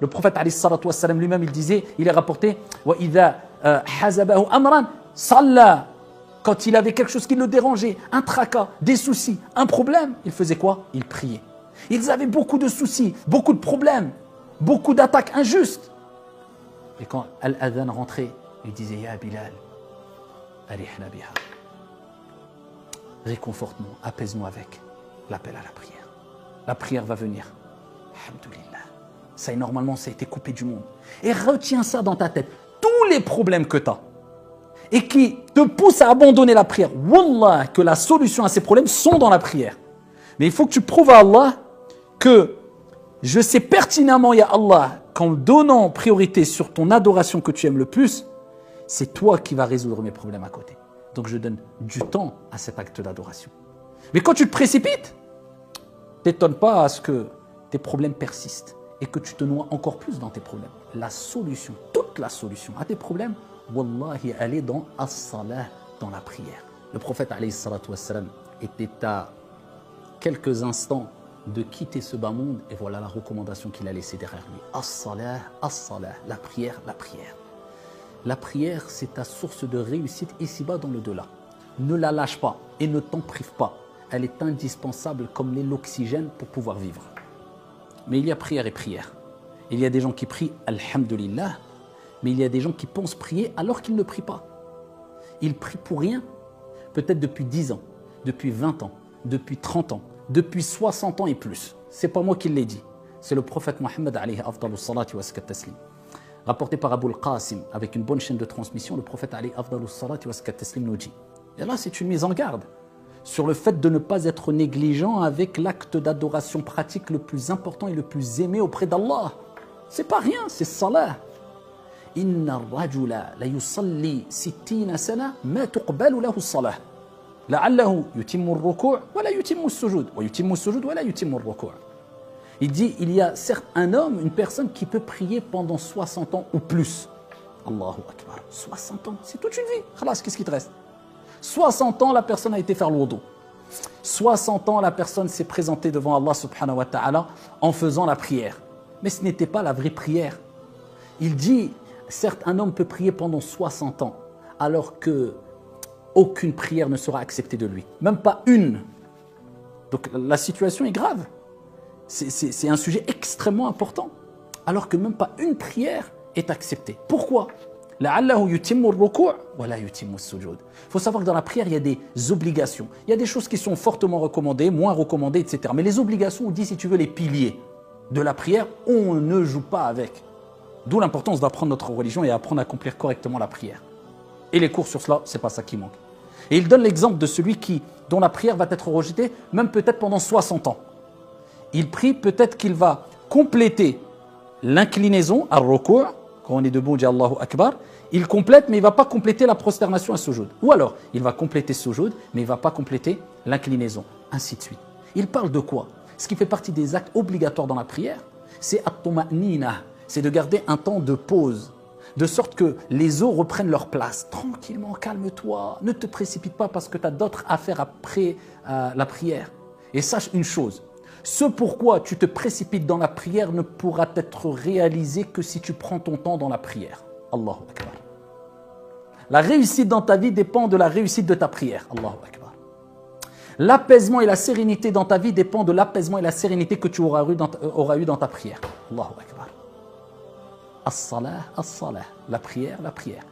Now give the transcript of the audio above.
le prophète alayhi salatu wassalam lui-même, il disait, il est rapporté, وَإِذَا حَزَبَهُ أَمْرًا صَلَّى. Quand il avait quelque chose qui le dérangeait, un tracas, des soucis, un problème, il faisait quoi? Il priait. Ils avaient beaucoup de soucis, beaucoup de problèmes, beaucoup d'attaques injustes. Et quand Al-Adhan rentrait, il disait, Ya Bilal, arihna biha. Réconforte-nous, apaise-nous avec l'appel à la prière. La prière va venir. Alhamdulillah. Ça, normalement, ça a été coupé du monde. Et retiens ça dans ta tête. Tous les problèmes que tu as et qui te poussent à abandonner la prière, wallah, que la solution à ces problèmes sont dans la prière. Mais il faut que tu prouves à Allah que je sais pertinemment, ya Allah, qu'en donnant priorité sur ton adoration que tu aimes le plus, c'est toi qui vas résoudre mes problèmes à côté. Donc je donne du temps à cet acte d'adoration. Mais quand tu te précipites, t'étonne pas à ce que tes problèmes persistent et que tu te noies encore plus dans tes problèmes. La solution, toute la solution à tes problèmes, wallahi, elle est dans as-salah, dans la prière. Le prophète alayhi salatu wassalam était à quelques instants de quitter ce bas monde et voilà la recommandation qu'il a laissée derrière lui. As-salah, as-salah, la prière, la prière. La prière, c'est ta source de réussite ici-bas dans le delà. Ne la lâche pas et ne t'en prive pas. Elle est indispensable comme l'oxygène pour pouvoir vivre. Mais il y a prière et prière. Il y a des gens qui prient alhamdulillah, mais il y a des gens qui pensent prier alors qu'ils ne prient pas. Ils prient pour rien, peut-être depuis 10 ans, depuis 20 ans, depuis 30 ans, depuis 60 ans et plus. C'est pas moi qui l'ai dit. C'est le prophète Mohammed alayhi afdalu salati wa taslim. Rapporté par Abu al-Qasim avec une bonne chaîne de transmission, le prophète alayhi afdalu salati wa taslim nous dit. Et là, c'est une mise en garde sur le fait de ne pas être négligent avec l'acte d'adoration pratique le plus important et le plus aimé auprès d'Allah. C'est pas rien, c'est salah. Inna ar-rajula la yusalli 60 sana ma tuqbalu lahu as-salah. La'allahu yutimmu ar-ruku' wa la yutimmu as-sujud wa yutimmu as-sujud wa la yutimmu ar-ruku'. Il dit, il y a certes un homme, une personne qui peut prier pendant 60 ans ou plus. Allahu Akbar. 60 ans, c'est toute une vie. Khalas, qu'est-ce qui te reste? 60 ans, la personne a été faire le wudu. 60 ans, la personne s'est présentée devant Allah subhanahu wa ta'ala en faisant la prière. Mais ce n'était pas la vraie prière. Il dit, certes, un homme peut prier pendant 60 ans, alors que aucune prière ne sera acceptée de lui. Même pas une. Donc la situation est grave. C'est un sujet extrêmement important. Alors que même pas une prière est acceptée. Pourquoi? Il faut savoir que dans la prière, il y a des obligations. Il y a des choses qui sont fortement recommandées, moins recommandées, etc. Mais les obligations, on dit, si tu veux, les piliers de la prière, on ne joue pas avec. D'où l'importance d'apprendre notre religion et apprendre à accomplir correctement la prière. Et les cours sur cela, c'est pas ça qui manque. Et il donne l'exemple de celui dont la prière va être rejetée, même peut-être pendant 60 ans. Il prie, peut-être qu'il va compléter l'inclinaison, ar-ruku', quand on est debout, on dit Allahu Akbar, il complète, mais il ne va pas compléter la prosternation à sujoud. Ou alors, il va compléter sujoud, mais il ne va pas compléter l'inclinaison, ainsi de suite. Il parle de quoi? Ce qui fait partie des actes obligatoires dans la prière, c'est at-tuma'nina, c'est de garder un temps de pause, de sorte que les os reprennent leur place. Tranquillement, calme-toi, ne te précipite pas parce que tu as d'autres affaires après la prière. Et sache une chose, ce pourquoi tu te précipites dans la prière ne pourra être réalisé que si tu prends ton temps dans la prière. Allahu Akbar. La réussite dans ta vie dépend de la réussite de ta prière. Allahu Akbar. L'apaisement et la sérénité dans ta vie dépend de l'apaisement et la sérénité que tu auras eu dans ta prière. Allahu Akbar. As-salah, as-salah. La prière, la prière.